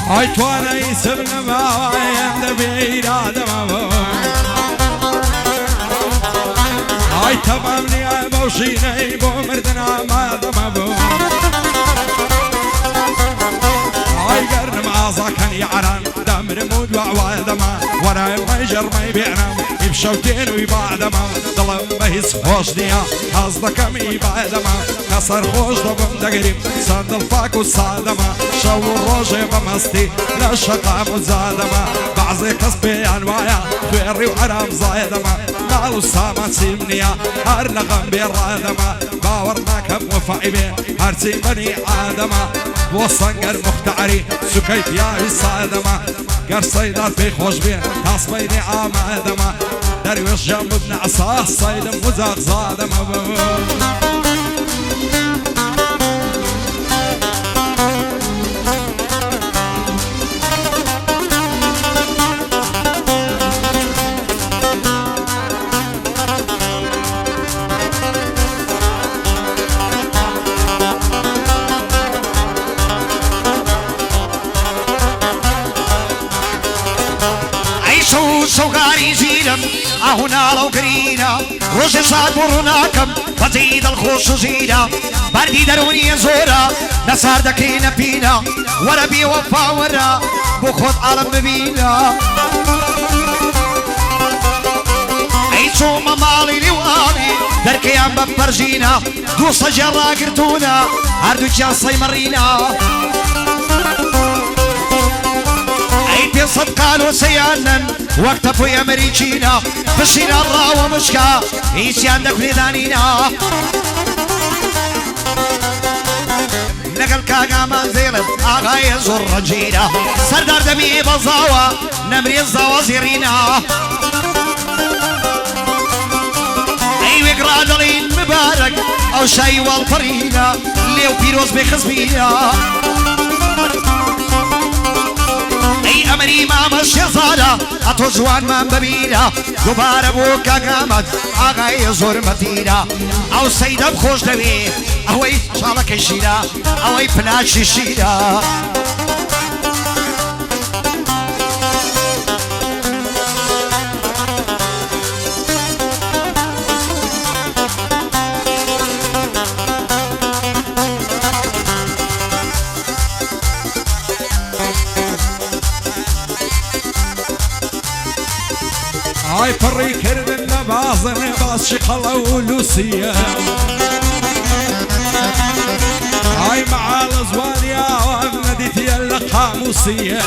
هاي توانا يسمنا ما يندبي إرادة هاي تمامني يا بوشيني بو مردنا ما دمبو هاي قرن معاصا كان يعران دم رمود وعوادما ورا مجر ما يبيعنا يبشوتين ويبعدما ظلم بهس خوش ديا حصدكم يبعدما كسر خوش ضبم دقريب صد الفاك والصادما شو الروجي بمستي للشقا مزادما بعضي كسبي انوايا فيري وعرام زايدما مالو ساما سيمنيا هر نغم بيرادما باورنا كم وفعبي هرسي بني آدما وصنقر مختعري سكيت يا الصادما قر صيدات في خوش بيه تصبيني عام آدما درويش جنب ابن عصاه صيد مزاق زادما سوغاري زينم هنا لو قرينا روش صاد برناكم فتيد الخوش زينا بردي دروني زورا نصار دكينا بينا وربي وفا ورا بخوت عالم بينا اي سوما مالي لوالي دركي عم ببرجينا دوس جرا قرتونا هردو جاصي مرينا اي صدقالو سيانا وقت ابوي امريكينا بشينا الله ومشكا ايش عندك لدانينا نقل كاقا منزلت اغا يزور رجينا سردار دمي بزاوة نمري الزوازيرينا اي وقرادلين مبارك او شاي والفرينا ليو بيروز بخزبينا اي امري ماما الشيزارة اتو جوان من ببينا دوباره بوكا قامت اغا يزور مدينة او سيدة بخوش دوي اوي شالك الشيرة اوي بناش الشيرة هاي فري كرد النبازن باس شقلا ولوسية هاي مع الزوانيا ومنديتي القاموسية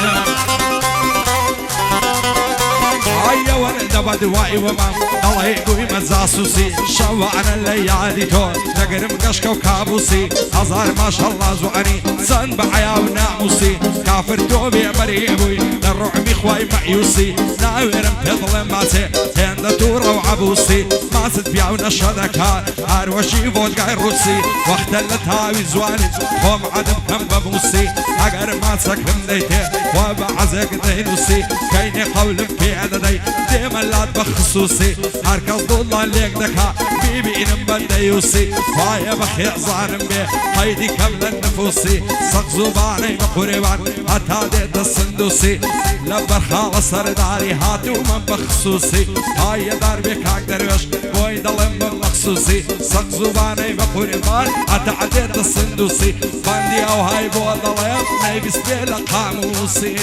هاي ورد بدواي ومام ضليقوي مزاسوسي شوعنا الليالي تون نقرم قشكا وكابوسي هزار ما شاء الله زواني سن بعيا وناموسي كافر دوبي مريبوي للرعبي خواي معيوسي ناويرم تظلم ماسي تند تورا وعبوسي ماسد بيعونا الشدكا هاروشي فوت قاي روسي وقت اللي تاوي زواني خوم عدم كم ببوسي اقر ما سكن ديتي وبعزك دينوسي كيني قول في عددي ديما لا بخصوصي هركز ضل ليك دكا بيبي انم بديوسي فايا بخي ظالم بي هيدي كمل النفوسي سق زباني مقربان حتى ديت الصندوسي لبر خالص سرداري هاتو من بخصوصي هاي دار بكاك دروش بوي ضلم بمخصوصي سق زباني مقربان حتى ديت الصندوسي باندي او هاي بو ضلم نيبس بيلا قاموسي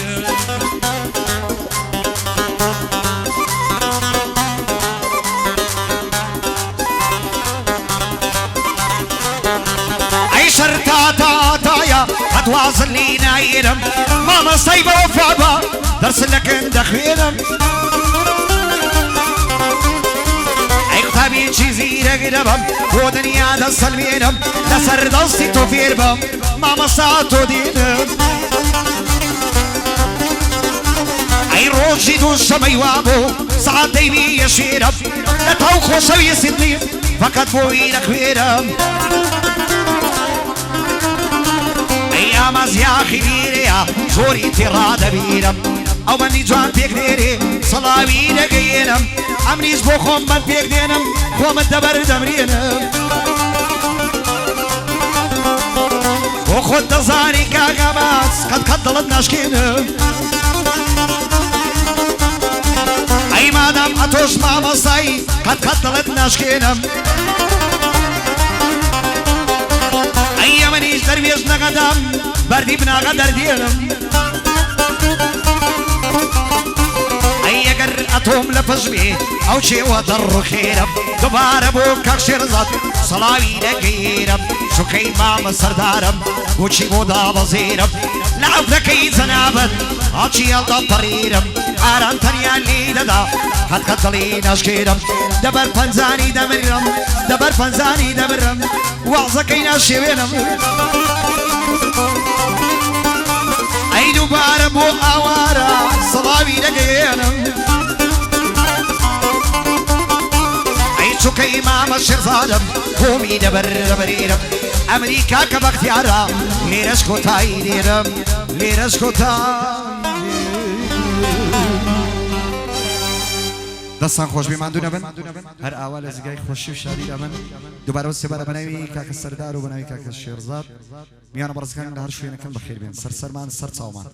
شرطاتايا هتواصل لي نايرم ماما صيبة وفابا درس لك اندخيرم اقتابي چيزي رقربم ودنيا دسل بينم لسر دستي توفيربم ماما ساعتو دينم اي روشي دوش ميوابو ساعت ديبي يشيرم لتو خوشو يسدني فقط بوي نخويرم ايامز يا خديريا زوري تراد بيرم او مني جوان بيكديري صلاوي دقينم امنيز بو خوم من بيكدينم خوم الدبر دمرينم بۆ خۆت دەزانی کاگەماس قەت دڵت ناشکێنم ئەی مادام ئەتۆش مامۆستایی قەت دڵت ناشکێنم ئەی ئەمەنیش دەروێژ نەقەدەم بەردی بناغە دەردێنم ئەی ئەگەر ئەتۆم لە پشبێ ئەو چێوە دەڕخێرم دووبارە بۆ کەک شێرزاد سەڵاوی دەگەیرم شوکەی مامە سەردارم بۆچی بۆ دابەزێرم لە عەفرەکەی جەنابەت ئاچی هەڵدا پەڕێرم ئاران تەنیان لێ دەدا قەت دڵی ناشکێرم دەبەر پەنجانی دەمرم دەبەر پەنجانی دەمرم وەعزەکەی ناشێوێنم ئەی دووبارە بۆ ئاوارە سەڵاوی دەگەێنم ئەی چووکەی مامە شێرزادم خۆمی دەبەرێرم ئەمریکا کە بەختیارە لێرەش کۆتایی دێرم لێرەش دەستان خۆش بێماندوو نەبن هەر ئاوا لە زگای خۆشی و شادی ئەمن دووبارە سێبارە بەناوی کاکە سەردار و بەناوی کاکە شێرزاد میوانە بەڕزەکان لە هەر شوێنەکەن بەخێر بێن سەرسەرمان سەر چاومان